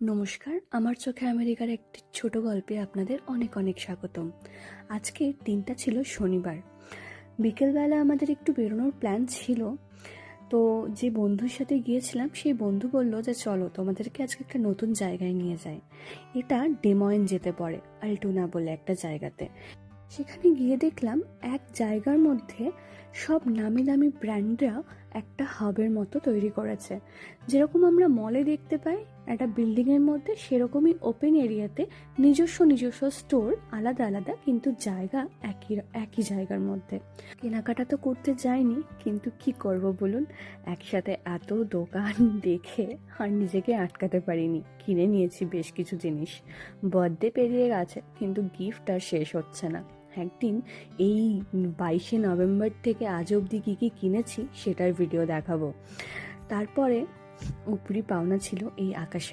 নমস্কার, আমার চোখে আমেরিকার একটি ছোট গল্পে আপনাদের অনেক অনেক স্বাগতম। আজকের দিনটা ছিল শনিবার। বিকেলবেলা আমাদের একটু বেরোনোর প্ল্যান ছিল। তো যে বন্ধুর সাথে গিয়েছিলাম সেই বন্ধু বলল যে চলো তোমাদেরকে আজকে একটা নতুন জায়গায় নিয়ে যাই। এটা ডেময়েন যেতে পড়ে, আলটুনা বলে একটা জায়গাতে। সেখানে গিয়ে দেখলাম এক জায়গার মধ্যে সব নামি দামি ব্র্যান্ডরা একটা হাবের মতো তৈরি করেছে। যেরকম আমরা মলে দেখতে পাই একটা বিল্ডিংয়ের মধ্যে, সেরকমই ওপেন এরিয়াতে নিজস্ব নিজস্ব স্টোর, আলাদা আলাদা কিন্তু জায়গা একই একই জায়গার মধ্যে। কেনাকাটা তো করতে যাইনি, কিন্তু কি করব বলুন, একসাথে এত দোকান দেখে আর নিজেকে আটকাতে পারিনি, কিনে নিয়েছি বেশ কিছু জিনিস। বার্থডে পেরিয়ে গেছে কিন্তু গিফট আর শেষ হচ্ছে না। একদিন এই 22শে নভেম্বর থেকে আজ অবধি কী কী কিনেছি সেটার ভিডিও দেখাবো। তারপরে উপরি পাওনা ছিল এই আকাশে